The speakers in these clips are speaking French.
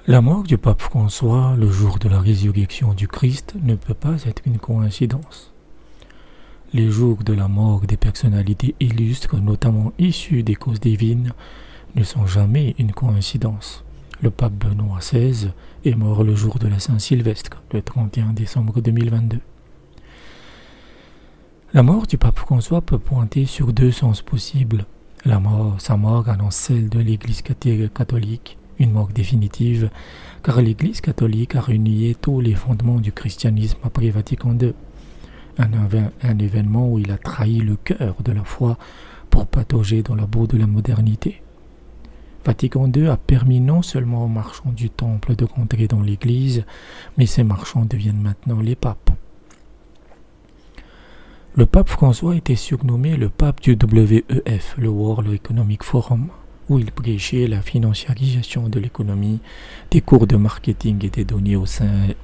La mort du pape François, le jour de la résurrection du Christ, ne peut pas être une coïncidence. Les jours de la mort des personnalités illustres, notamment issues des causes divines, ne sont jamais une coïncidence. Le pape Benoît XVI est mort le jour de la Saint-Sylvestre, le 31 décembre 2022. La mort du pape François peut pointer sur deux sens possibles. Sa mort annonce celle de l'Église catholique, une mort définitive, car l'Église catholique a renié tous les fondements du christianisme après Vatican II. Un événement où il a trahi le cœur de la foi pour patauger dans la boue de la modernité. Vatican II a permis non seulement aux marchands du temple de rentrer dans l'Église, mais ces marchands deviennent maintenant les papes. Le pape François était surnommé le pape du WEF, le World Economic Forum, où il prêchait la financiarisation de l'économie, des cours de marketing étaient donnés au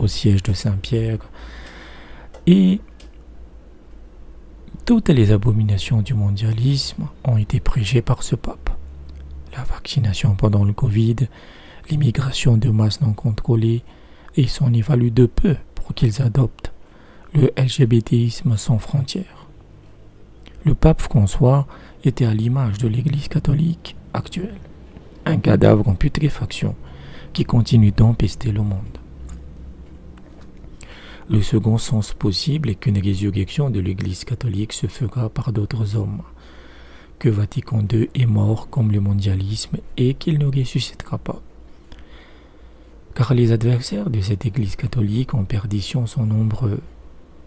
siège de Saint-Pierre, et toutes les abominations du mondialisme ont été prêchées par ce pape. La vaccination pendant le Covid, l'immigration de masse non contrôlée, et il s'en est valu de peu pour qu'ils adoptent le LGBTisme sans frontières. Le pape François était à l'image de l'Église catholique actuelle, un cadavre en putréfaction qui continue d'empester le monde. Le second sens possible est qu'une résurrection de l'Église catholique se fera par d'autres hommes, que Vatican II est mort comme le mondialisme et qu'il ne ressuscitera pas. Car les adversaires de cette Église catholique en perdition sont nombreux.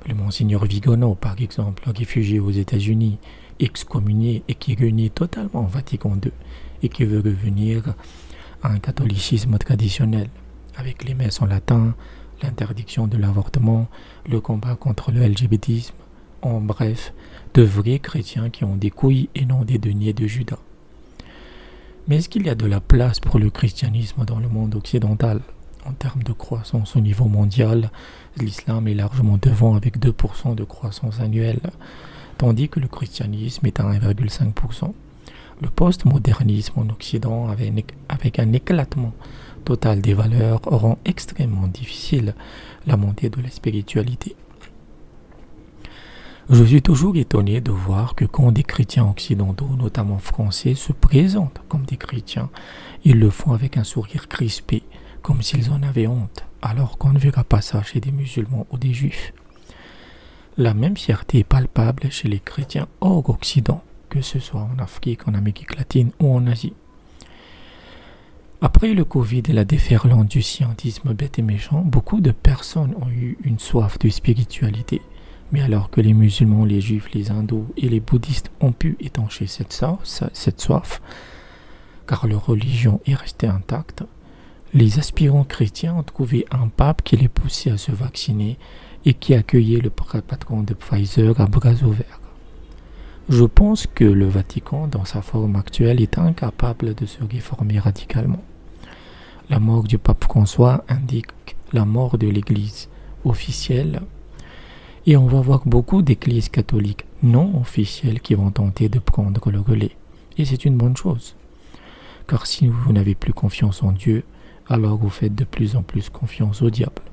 Le Monseigneur Vigono, par exemple, réfugié aux États-Unis, excommunié et qui renie totalement Vatican II et qui veut revenir à un catholicisme traditionnel, avec les messes en latin, l'interdiction de l'avortement, le combat contre le LGBTisme, en bref, de vrais chrétiens qui ont des couilles et non des deniers de Judas. Mais est-ce qu'il y a de la place pour le christianisme dans le monde occidental? En termes de croissance au niveau mondial, l'islam est largement devant avec 2% de croissance annuelle, tandis que le christianisme est à 1,5%. Le postmodernisme en Occident, avec un éclatement total des valeurs, rend extrêmement difficile la montée de la spiritualité. Je suis toujours étonné de voir que quand des chrétiens occidentaux, notamment français, se présentent comme des chrétiens, ils le font avec un sourire crispé, comme s'ils en avaient honte, alors qu'on ne verra pas ça chez des musulmans ou des juifs. La même fierté est palpable chez les chrétiens hors Occident, que ce soit en Afrique, en Amérique latine ou en Asie. Après le Covid et la déferlante du scientisme bête et méchant, beaucoup de personnes ont eu une soif de spiritualité. Mais alors que les musulmans, les juifs, les hindous et les bouddhistes ont pu étancher cette soif, car leur religion est restée intacte, les aspirants chrétiens ont trouvé un pape qui les poussait à se vacciner et qui accueillait le patron de Pfizer à bras ouverts. Je pense que le Vatican, dans sa forme actuelle, est incapable de se réformer radicalement. La mort du pape François indique la mort de l'Église officielle, et on va voir beaucoup d'églises catholiques non officielles qui vont tenter de prendre le relais. Et c'est une bonne chose. Car si vous n'avez plus confiance en Dieu, alors vous faites de plus en plus confiance au diable.